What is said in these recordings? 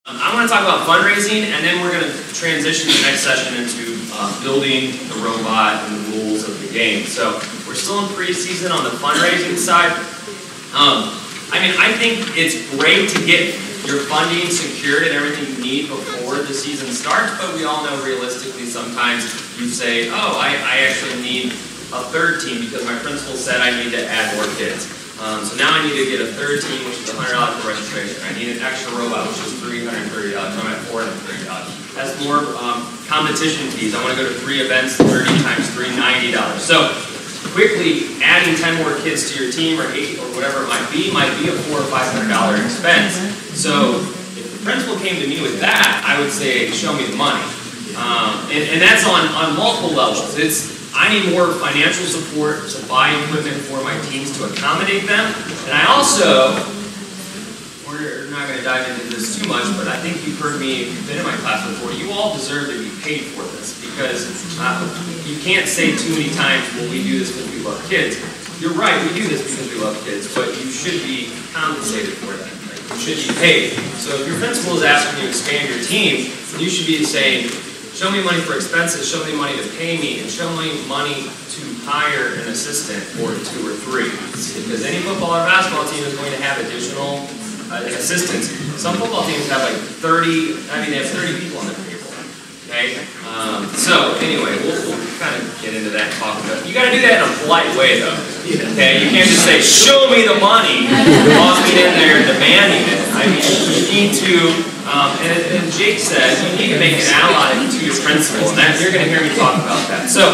I want to talk about fundraising, and then we're going to transition the next session into building the robot and the rules of the game. So we're still in preseason on the fundraising side. I think it's great to get your funding secured and everything you need before the season starts, but we all know realistically sometimes you say, oh, I actually need a third team because my principal said I need to add more kids. So now I need to get a third team, which is $100 for registration. I need an extra robot, which is $330. So I'm at $430. That's more competition fees. I want to go to 3 events, 30 times $390. So quickly adding 10 more kids to your team, or 8, or whatever it might be a $400 or $500 expense. So if the principal came to me with that, I would say, show me the money. And that's on multiple levels. I need more financial support to buy equipment for my teams to accommodate them. And I also, we're not going to dive into this too much, but I think you've heard me, you've been in my class before, you all deserve to be paid for this, because you can't say too many times, well, we do this because we love kids. You're right, we do this because we love kids, but you should be compensated for that. You should be paid. So if your principal is asking you to expand your team, you should be saying, show me money for expenses, show me money to pay me, and show me money to hire an assistant or 2 or 3. Because any football or basketball team is going to have additional assistants. Some football teams have like 30, they have 30 people on their table. Okay? So anyway, we'll kind of get into that and talk about it. You got to do that in a polite way though. Okay? You can't just say, show me the money, while I'm in there demanding it. You need to, and Jake said, you need to make an ally to your principal, and you're going to hear me talk about that. So,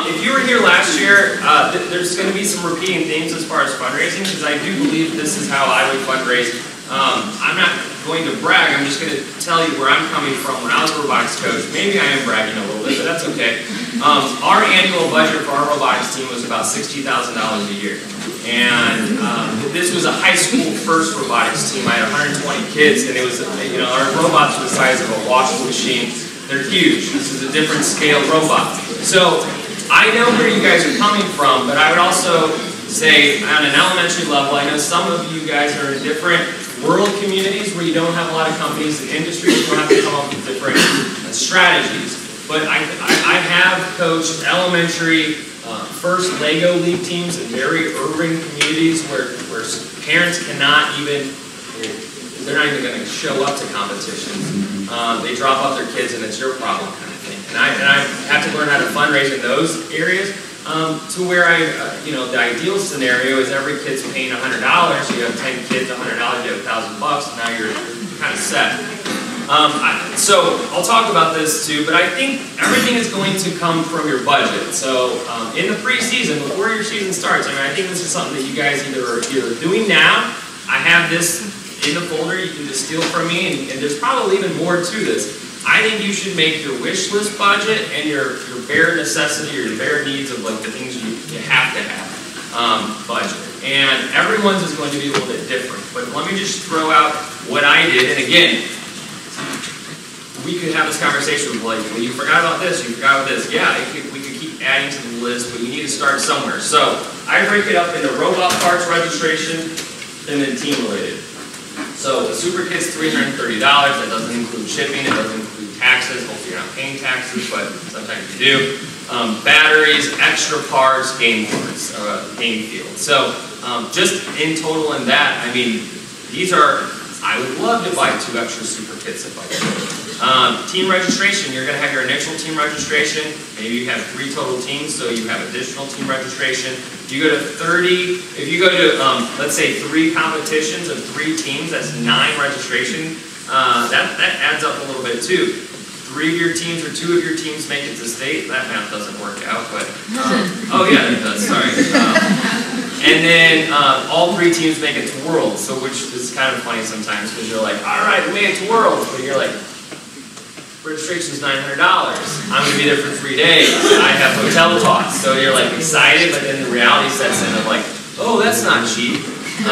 if you were here last year, there's going to be some repeating themes as far as fundraising, because I do believe this is how I would fundraise. I'm not going to brag, I'm just going to tell you where I'm coming from when I was a robotics coach. Maybe I am bragging a little bit, but that's okay. Our annual budget for our robotics team was about $60,000 a year. And this was a high school first robotics team. I had 120 kids, and it was, our robots were the size of a washing machine. They're huge. This is a different scale robot. So I know where you guys are coming from, but I would also say on an elementary level, I know some of you guys are in different rural communities where you don't have a lot of companies and industries, you have to come up with different strategies. But I have coached elementary first Lego League teams in very urban communities where parents cannot even, they're not even going to show up to competitions. They drop off their kids and it's your problem kind of thing. And I have to learn how to fundraise in those areas to where the ideal scenario is every kid's paying $100. You have 10 kids, $100, you have $1,000 bucks, and now you're kind of set. So I'll talk about this too, but I think everything is going to come from your budget. So in the preseason, before your season starts, I think this is something that you guys either are doing now. I have this in the folder, you can just steal from me, and there's probably even more to this. I think you should make your wish list budget and your bare necessity or your bare needs of like the things you have to have budget. And everyone's is going to be a little bit different. But let me just throw out what I did. And again, we could have this conversation with like, well, you forgot about this, you forgot about this. Yeah, we could keep adding to the list, but you need to start somewhere. So I break it up into robot parts registration and then team related. So the Super Kit's $330. That doesn't include shipping, it doesn't include taxes. Hopefully you're not paying taxes, but sometimes you do. Batteries, extra parts, game boards, game field. So just in total in that, these are, I would love to buy 2 extra Super Kits if I could. Team registration, you're going to have your initial team registration. Maybe you have 3 total teams, so you have additional team registration. If you go to 30, if you go to, let's say 3 competitions of 3 teams, that's 9 registration. That adds up a little bit too. 3 of your teams or 2 of your teams make it to state. That math doesn't work out, but, oh yeah, it does, sorry. And then all 3 teams make it to Worlds, so which is kind of funny sometimes because you're like, all right, we made it to Worlds, but you're like, registration is $900. I'm going to be there for 3 days. I have hotel costs. So you're like excited, but then the reality sets in of like, oh, that's not cheap. And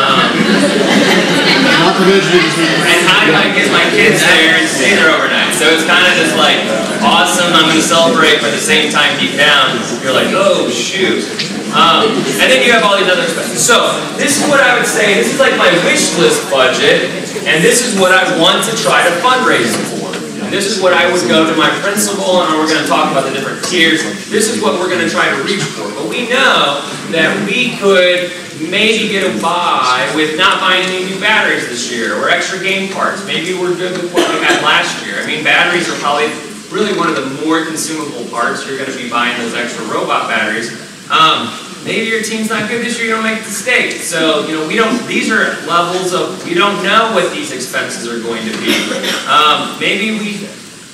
how do I get my kids there and stay there overnight? So it's kind of just like, awesome, I'm going to celebrate, but at the same time, deep down, you're like, oh, shoot. And then you have all these other expenses. So this is what I would say, this is like my wish list budget, and this is what I want to try to fundraise for. And this is what I would go to my principal, and we're going to talk about the different tiers. This is what we're going to try to reach for. But we know that we could maybe get a buy with not buying any new batteries this year, or extra game parts. Maybe we're good with what we had last year. I mean, batteries are probably really one of the more consumable parts. You're going to be buying those extra robot batteries. Maybe your team's not good this year, you don't make the state. So, you know, these are levels of, we don't know what these expenses are going to be. Maybe we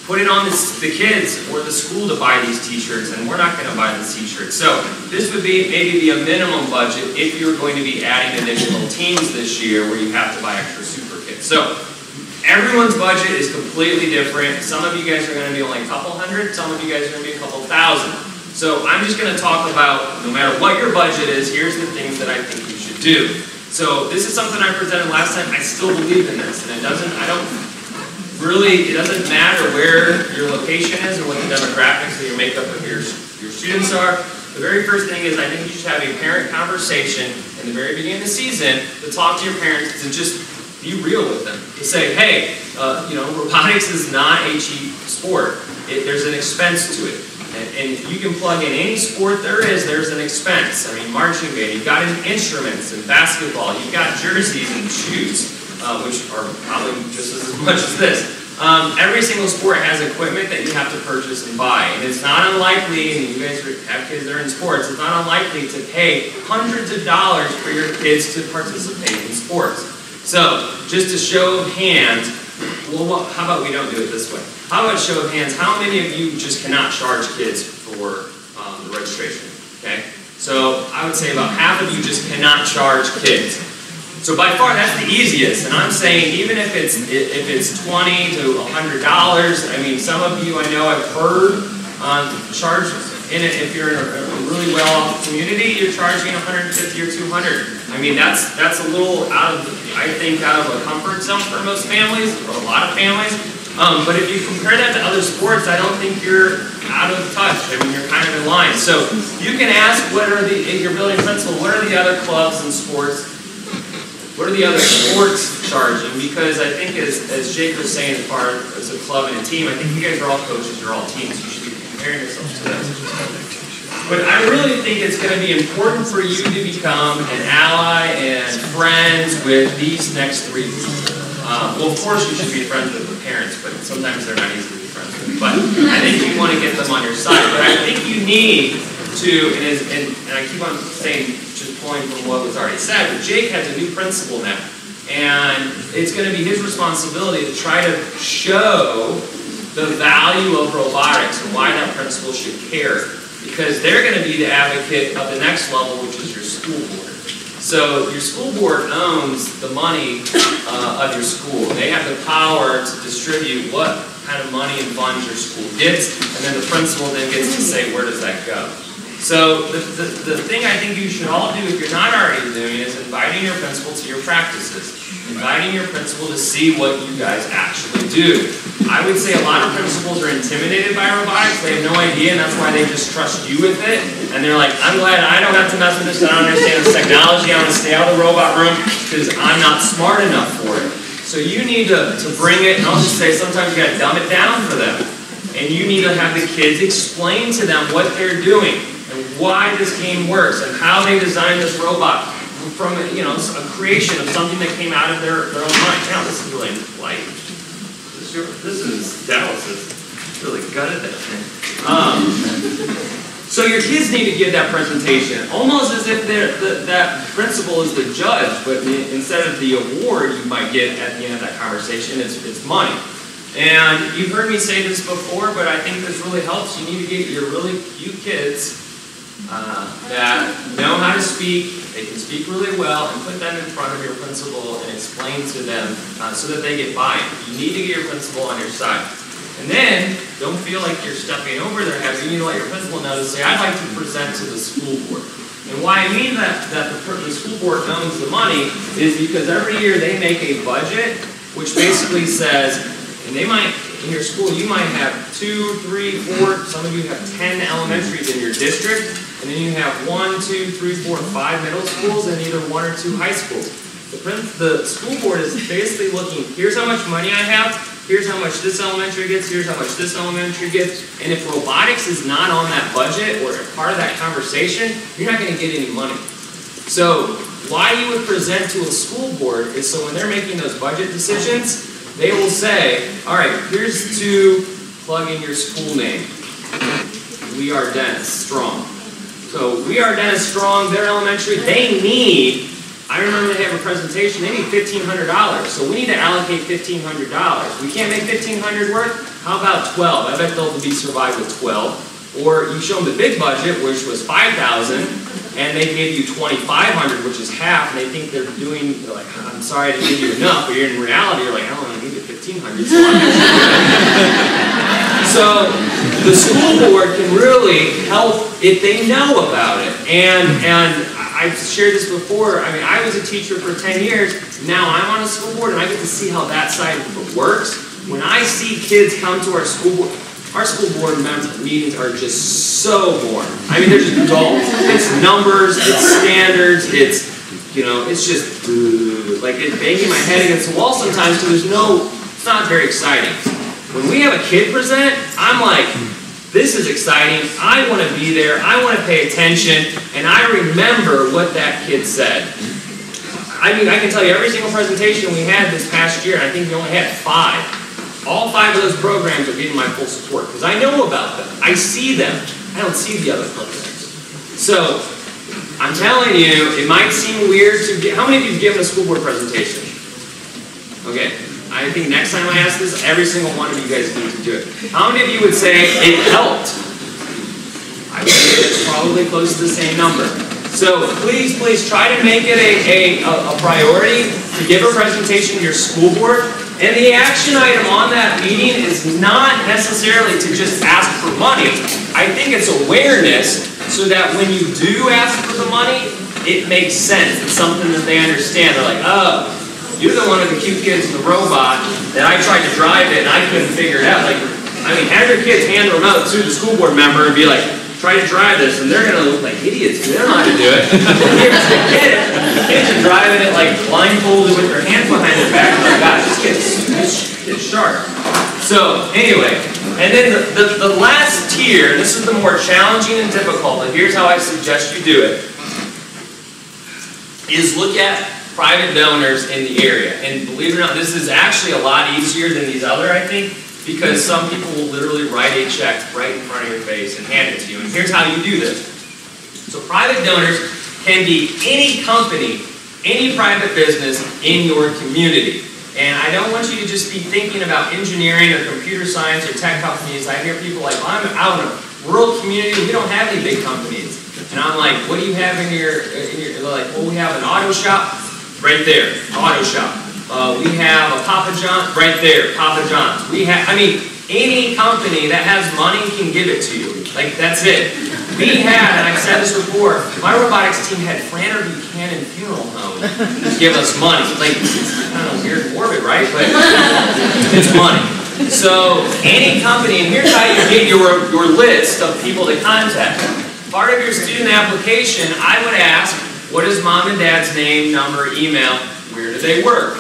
put it on the kids or the school to buy these t-shirts, and we're not going to buy these t-shirts. So this would be maybe a minimum budget if you're going to be adding additional teams this year where you have to buy extra super kits. So everyone's budget is completely different. Some of you guys are going to be only a couple hundred, some of you guys are going to be a couple thousand. So I'm just going to talk about, no matter what your budget is, here's the things that I think you should do. So this is something I presented last time. I still believe in this, and it doesn't matter where your location is and what the demographics of your makeup of your students are. The very first thing is I think you should have a parent conversation in the very beginning of the season to talk to your parents and just be real with them. To say, hey, you know, robotics is not a cheap sport. There's an expense to it. And you can plug in any sport there's an expense. I mean, marching band, you've got instruments and basketball, you've got jerseys and shoes, which are probably just as much as this. Every single sport has equipment that you have to purchase and buy. And it's not unlikely, and you guys have kids that are in sports, it's not unlikely to pay hundreds of dollars for your kids to participate in sports. So, just a show of hands, well, how about we don't do it this way? How about show of hands, how many of you just cannot charge kids for the registration? Okay? So I would say about half of you just cannot charge kids. So by far that's the easiest, and I'm saying even if it's $20 to $100, I mean some of you I know I've heard charge in it. If you're in a really well-off community, you're charging $150 or $200. I mean that's a little out of a comfort zone for most families, or a lot of families. But if you compare that to other sports, I don't think you're out of touch. I mean, you're kind of in line. So you can ask, if you're building principal, what are the other clubs and sports? What are the other sports charging? Because I think, as Jake was saying, as a club and a team, I think you guys are all coaches, you're all teams. You should be comparing yourselves to them. But I really think it's going to be important for you to become an ally and friends with these next three people. Well, of course you should be friends with the parents, but sometimes they're not easy to be friends with. But I think you want to get them on your side. But I think you need to, and I keep on saying, just pulling from what was already said, but Jake has a new principal now. And it's going to be his responsibility to try to show the value of robotics and why that principal should care. Because they're going to be the advocate of the next level, which is your school board. So your school board owns the money of your school. They have the power to distribute what kind of money and funds your school gets, and then the principal then gets to say, where does that go? So the thing I think you should all do, if you're not already doing, is inviting your principal to your practices. Inviting your principal to see what you guys actually do. I would say a lot of principals are intimidated by robotics. They have no idea, and that's why they just trust you with it. And they're like, I'm glad I don't have to mess with this. I don't understand this technology. I want to stay out of the robot room because I'm not smart enough for it. So you need to bring it, and I'll just say sometimes you got to dumb it down for them. And you need to have the kids explain to them what they're doing and why this game works and how they designed this robot from a creation of something that came out of their own mind. Now this is really light. This is Dallas is really good at that thing. So your kids need to give that presentation, almost as if that principal is the judge, but instead of the award you might get at the end of that conversation, it's money. And you've heard me say this before, but I think this really helps. You need to get your really cute kids that know how to speak, they can speak really well, and put them in front of your principal and explain to them so that they get buy-in. You need to get your principal on your side. And then, don't feel like you're stepping over their heads. You need to let your principal know to say, I'd like to present to the school board. And why I mean that the school board owns the money is because every year they make a budget which basically says, and they might, in your school, you might have 2, 3, 4, some of you have 10 elementaries in your district, and and then you have 1, 2, 3, 4, 5 middle schools, and either 1 or 2 high schools. The school board is basically looking, here's how much money I have, here's how much this elementary gets, here's how much this elementary gets, and if robotics is not on that budget or part of that conversation, you're not going to get any money. So why you would present to a school board is so when they're making those budget decisions, they will say, all right, here's to plug in your school name. We Are Dennis Strong. So We Are Dennis Strong, their elementary, they need, I remember they have a presentation, they need $1,500. So we need to allocate $1,500. We can't make $1,500 work? How about 12? I bet they'll be survive with 12. Or you show them the big budget, which was $5,000, and they gave you $2,500, which is half, and they think they're doing, they're like, I'm sorry I didn't give you enough, but in reality, you're like, I don't want to give you $1,500, so I'm So the school board can really help if they know about it. And I've shared this before. I mean, I was a teacher for 10 years. Now I'm on a school board, and I get to see how that side of it works. When I see kids come to our school board meetings are just so boring. I mean, they're just dull. It's numbers, it's standards, it's, you know, it's just like it's banging my head against the wall sometimes because it's not very exciting. When we have a kid present, I'm like, this is exciting, I want to be there, I want to pay attention, and I remember what that kid said. I mean, I can tell you every single presentation we had this past year, and I think we only had 5. All 5 of those programs are getting my full support, because I know about them, I see them, I don't see the other programs. So, I'm telling you, it might seem weird to get, how many of you have given a school board presentation? Okay. I think next time I ask this, every single one of you guys need to do it. How many of you would say it helped? I would say it's probably close to the same number. So please try to make it a priority to give a presentation to your school board. And the action item on that meeting is not necessarily to just ask for money. I think it's awareness so that when you do ask for the money, it makes sense. It's something that they understand. They're like, oh, you're the one of the cute kids in the robot that I tried to drive it and I couldn't figure it out. Like, I mean, have your kids hand the remote to the school board member and be like, try to drive this, and they're going to look like idiots because they don't know how to do it. Here's the kid. Kids are driving it like blindfolded with their hands behind their back. Oh my gosh, this kid's sharp. So, anyway, and then the last tier, this is the more challenging and difficult, but here's how I suggest you do it, is look at private donors in the area. And believe it or not, this is actually a lot easier than these other, I think, because some people will literally write a check right in front of your face and hand it to you. And here's how you do this. So private donors can be any company, any private business in your community. And I don't want you to just be thinking about engineering or computer science or tech companies. I hear people like, well, I'm out in a rural community, we don't have any big companies. And I'm like, what do you have in your they're like, well, we have an auto shop. Right there, auto shop. We have a Papa John, right there, Papa John's. We have, I mean, any company that has money can give it to you. Like, that's it. We had, and I've said this before, my robotics team had Flanner Buchanan Funeral Home give us money. Like, it's kind of weird and morbid, right? But it's money. So, any company, and here's how you get your list of people to contact. Part of your student application, I would ask, what is mom and dad's name, number, email? Where do they work?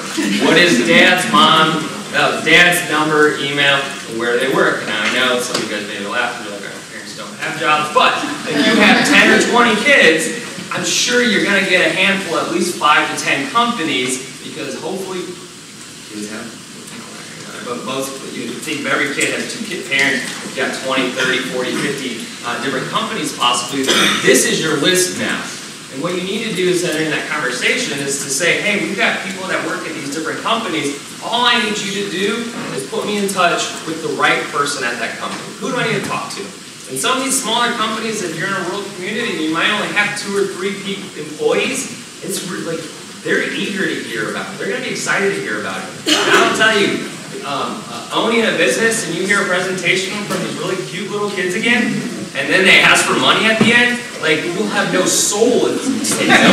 What is dad's number, email, and where do they work? Now I know some of you guys may be laughing, like our parents don't have jobs, but if you have 10 or 20 kids, I'm sure you're going to get a handful, at least 5 to 10 companies, because hopefully kids have, but most, you think every kid has 2 parents, you've got 20, 30, 40, 50 different companies possibly. This is your list now. And what you need to do is in that conversation is to say, hey, we've got people that work at these different companies. All I need you to do is put me in touch with the right person at that company. Who do I need to talk to? And some of these smaller companies, if you're in a rural community and you might only have 2 or 3 employees, it's like they're eager to hear about it. They're going to be excited to hear about it. And I'll tell you, owning a business and you hear a presentation from these really cute little kids again, and then they ask for money at the end, like, you'll have no soul if you say no.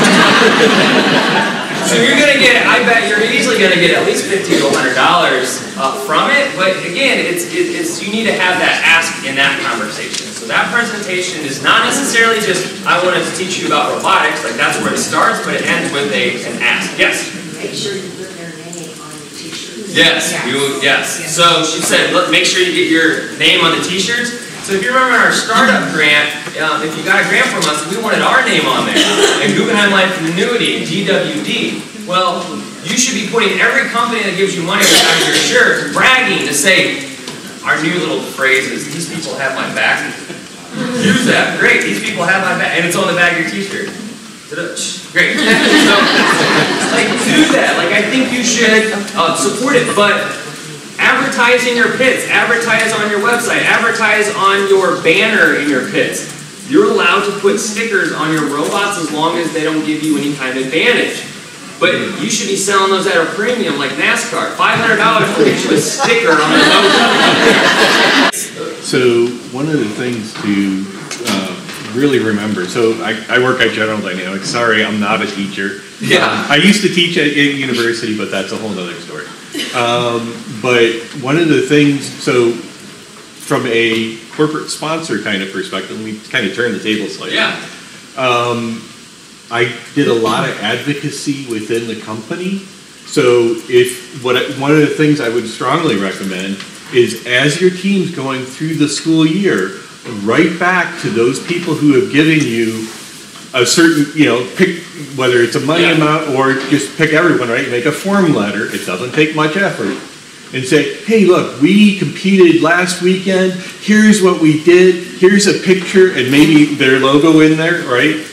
So you're gonna get, I bet you're easily gonna get at least $50 to $100 from it, but again, it's you need to have that ask in that conversation. So that presentation is not necessarily just, I wanted to teach you about robotics, like that's where it starts, but it ends with an ask. Yes? Make sure you put their name on the t-shirts. Yes, yes. So she said, look, make sure you get your name on the t-shirts. So if you remember our startup grant, if you got a grant from us, we wanted our name on there. And Guggenheim Life Annuity, GWD. Well, you should be putting every company that gives you money on the back of your shirt, bragging to say, our new little phrase is, these people have my back. Use that. Great, these people have my back. And it's on the back of your t-shirt. Great. So, like, do that. Like, I think you should support it, but advertise in your pits, advertise on your website, advertise on your banner in your pits. You're allowed to put stickers on your robots as long as they don't give you any kind of advantage. But you should be selling those at a premium like NASCAR. $500 will get you a sticker on the logo. So one of the things to really remember, so I work at General Dynamics. Sorry, I'm not a teacher. Yeah. I used to teach at university, but that's a whole other story. But one of the things, so from a corporate sponsor kind of perspective, we kind of turn the table slightly. Yeah. I did a lot of advocacy within the company. So one of the things I would strongly recommend is, as your team's going through the school year, write back to those people who have given you a certain, pick whether it's a money amount or just pick everyone, right? Make a form letter. It doesn't take much effort. And say, hey, look, we competed last weekend. Here's what we did. Here's a picture, and maybe their logo in there, right?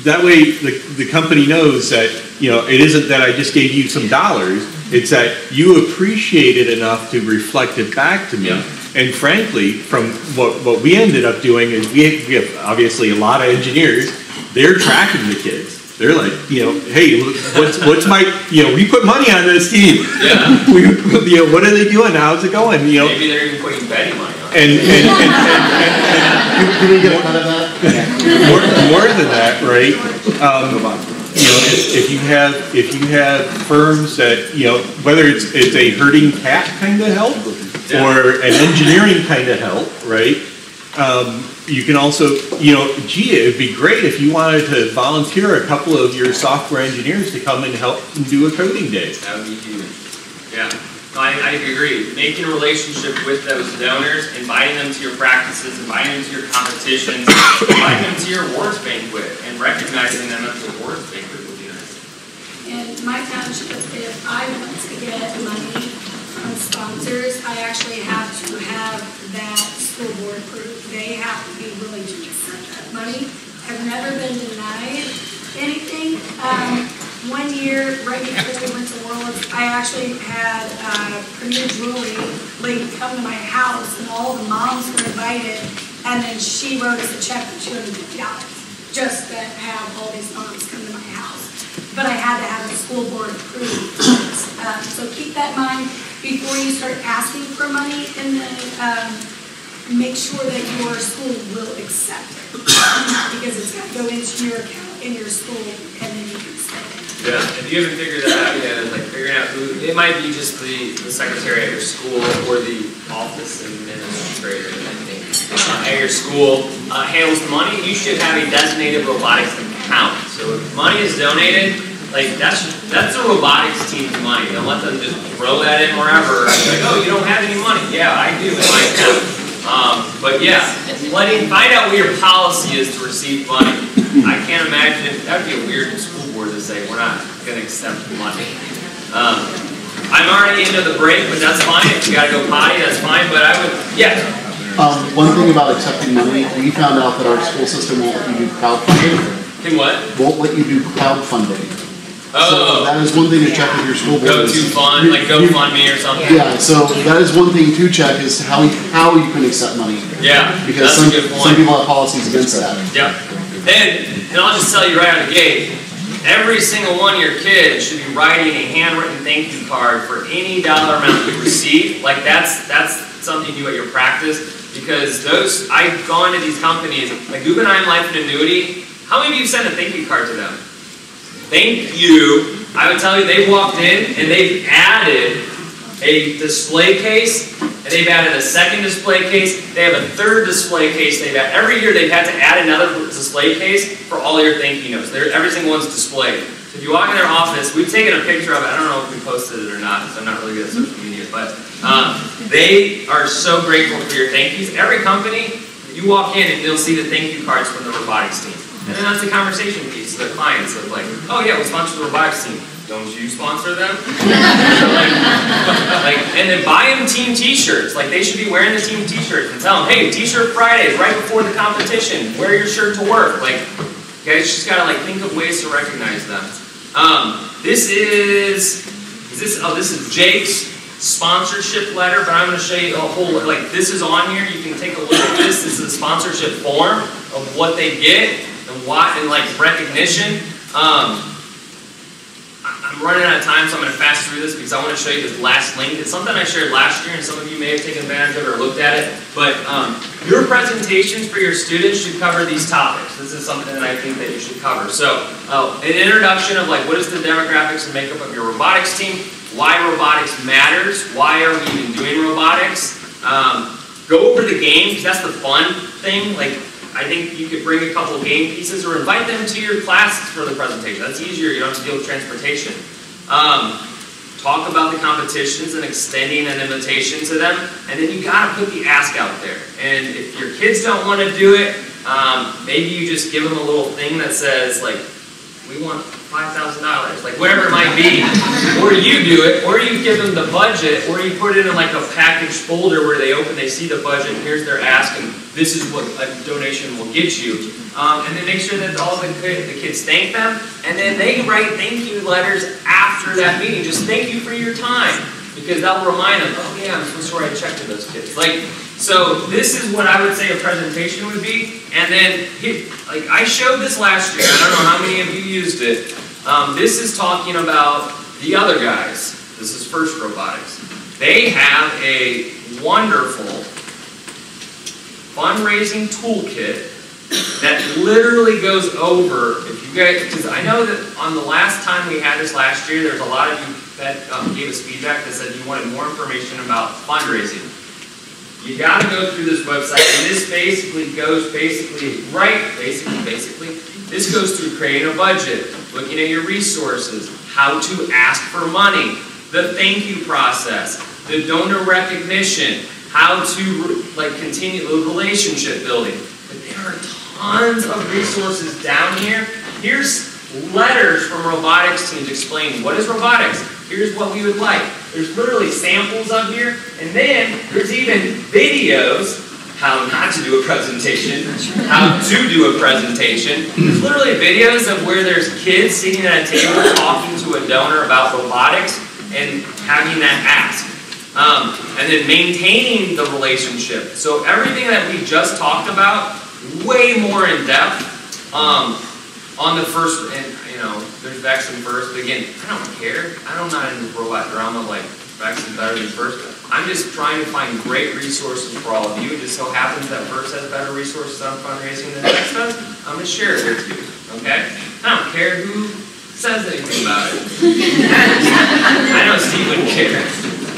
That way, the company knows that it isn't that I just gave you some dollars. It's that you appreciate it enough to reflect it back to me. Yeah. And frankly, from what we ended up doing is we have obviously a lot of engineers. They're tracking the kids. They're like, hey, what's my, we put money on this team. Yeah. What are they doing? How's it going? Maybe they're even putting betting money on. And can we get a cut of that? More than that, right? If you have firms that whether it's a herding cat kind of help or an engineering kind of help, right? You can also, gee, it would be great if you wanted to volunteer a couple of your software engineers to come and help and do a coding day. That would be huge. Yeah. No, I agree. Making a relationship with those donors, inviting them to your practices, inviting them to your competitions, inviting them to your awards banquet, and recognizing them at the awards banquet would be nice. In my township, if I want to get money from sponsors, I actually have to have that school board approved. They have to be willing to accept that money. I've never been denied anything. One year, right before we went to Worlds, I actually had Premier Jewelry lady come to my house, and all the moms were invited, and then she wrote us a check for $250 just to have all these moms come to my house. But I had to have the school board approved. So keep that in mind before you start asking for money, and then make sure that your school will accept it because it's got to go into your account in your school, and then you can spend it. Yeah, if you haven't figured that out yet, like figuring out who, it might be just the secretary at your school or the office administrator, I think, at your school handles the money. You should have a designated robotics account. So if money is donated, like that's the robotics team's money. Don't let them just throw that in wherever. Like, oh, you don't have any money. Yeah, I do in my account. But yeah, find out what your policy is to receive money. I can't imagine, that would be a weird school board to say, we're not going to accept money. I'm already into the break, but that's fine. If you got to go potty, that's fine. But I would, yeah. One thing about accepting money, we found out that our school system won't let you do crowdfunding. Can what? Won't let you do crowdfunding. Oh. So that is one thing to check with your school board. Go to fund, like GoFundMe or something. Yeah, so that is one thing to check is how you can accept money. Yeah, because that's a good point. Some people have policies against that. Yeah. And I'll just tell you right out of the gate, every single one of your kids should be writing a handwritten thank you card for any dollar amount you receive. Like that's something you do at your practice. Because I've gone to these companies, like Guggenheim Life and Annuity, how many of you sent a thank you card to them? Thank you. I would tell you, they walked in and they've added a display case, and they've added a second display case, they have a third display case, every year they've had to add another display case for all your thank you notes. Every single one's displayed. So if you walk in their office, we've taken a picture of it, I don't know if we posted it or not, because I'm not really good at social media, but they are so grateful for your thank yous. Every company, you walk in and you'll see the thank you cards from the robotics team. And then that's the conversation piece to the clients of like, oh yeah, we sponsor the robotics team. Don't you sponsor them? And then buy them team t-shirts. Like they should be wearing the team t-shirts and tell them, hey, t-shirt Fridays right before the competition. Wear your shirt to work. Like, you guys just gotta like think of ways to recognize them. This is Jake's sponsorship letter, but I'm gonna show you a whole, like this is on here. You can take a look at this. This is a sponsorship form of what they get and why, and like recognition. I'm running out of time, so I'm going to fast through this because I want to show you this last link. It's something I shared last year, and some of you may have taken advantage of it or looked at it. But your presentations for your students should cover these topics. This is something that I think that you should cover. So, an introduction of like what is the demographics and makeup of your robotics team, why robotics matters, why are we even doing robotics. Go over the game because that's the fun thing. Like, I think you could bring a couple of game pieces or invite them to your classes for the presentation. That's easier. You don't have to deal with transportation. Talk about the competitions and extending an invitation to them. And then you got to put the ask out there. And if your kids don't want to do it, maybe you just give them a little thing that says, like, we want $5,000, like whatever it might be. Or you do it, or you give them the budget, or you put it in like a packaged folder where they open, they see the budget, and here's their ask, and this is what a donation will get you. And then make sure that all the kids thank them, and then they write thank you letters after that meeting. Just thank you for your time, because that will remind them, oh yeah, I'm supposed to write a check to those kids. Like, so this is what I would say a presentation would be. And then, like I showed this last year. I don't know how many of you used it. This is talking about the other guys. This is First Robotics. They have a wonderful fundraising toolkit that literally goes over, if you guys, because I know that on the last time we had this last year, there's a lot of you that gave us feedback that said you wanted more information about fundraising. You got to go through this website, and this basically goes this goes through creating a budget, looking at your resources, how to ask for money, the thank you process, the donor recognition, how to like continue the relationship building. But there are tons of resources down here. Here's letters from robotics teams explaining what is robotics. Here's what we would like. There's literally samples up here, and then there's even videos, how not to do a presentation, how to do a presentation. There's literally videos of where there's kids sitting at a table talking to a donor about robotics and having that ask. And then maintaining the relationship. So everything that we just talked about, way more in depth on the first, and you know, there's VEX and First, but again, I don't care. I'm not in the robot drama like VEX is better than First. I'm just trying to find great resources for all of you. It just so happens that First has better resources on fundraising than VEX does. I'm going to share it with you, okay? I don't care who says anything about it. I know Steve wouldn't care.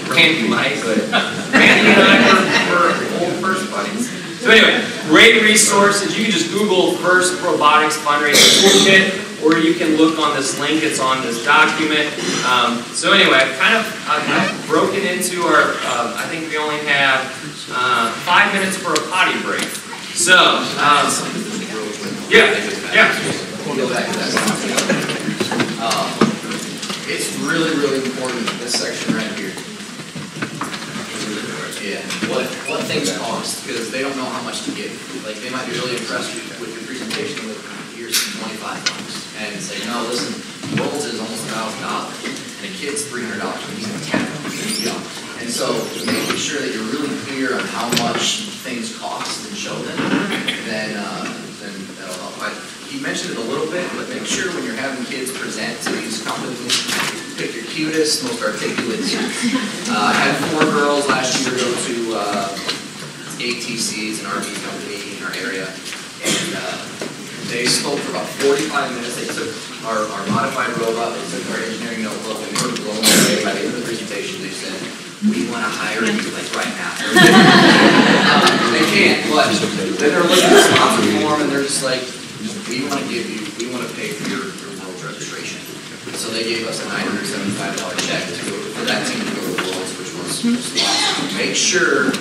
Randy might, but Randy and I were old First buddies. So anyway, great resources. You can just Google First Robotics Fundraising Toolkit, or you can look on this link. It's on this document. So anyway, I've broken into our, I think we only have 5 minutes for a potty break. So, yeah. We'll go back to that. It's really, really important, this section right here. Yeah, what things cost, because they don't know how much to give. Like, they might be really impressed with your presentation with, here's $25, and say, no, listen, Rolls is almost $1,000, and a kid's $300, and he's a 10. You know? And so, making sure that you're really clear on how much things cost and show them, then that'll help. He mentioned it a little bit, but make sure when you're having kids present to these companies, pick your cutest, most articulate. I had 4 girls last year go to ATC's an RV company in our area, and they spoke for about 45 minutes. They took our modified robot, they took our engineering notebook, and they were blown away. By the end of the presentation, they said, "We want to hire you like right now." They can't, but then they're looking at the sponsor form, and they're just like, "We want to pay for your World's registration." So they gave us a $975 check to go for that team to go to World's, which was awesome. Make sure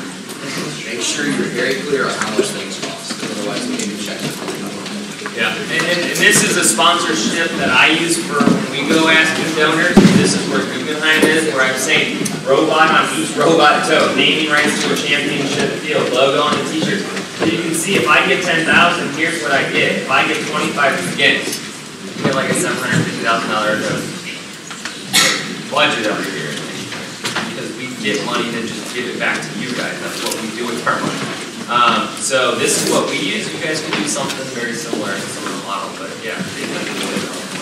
you're very clear on how much things cost, because otherwise we can check it. Yeah, and this is a sponsorship that I use for when we go asking donors. This is where Guggenheim is, where I'm saying robot on each robot toe, naming rights to a championship field, logo on the t-shirt. So you can see if I get 10,000, here's what I get. If I get 25 begins, you get like a $750,000 budget over here. Because we get money and just give it back to you guys. That's what we do with our money. So this is what we use. You guys can do something very similar in some of the model, but yeah.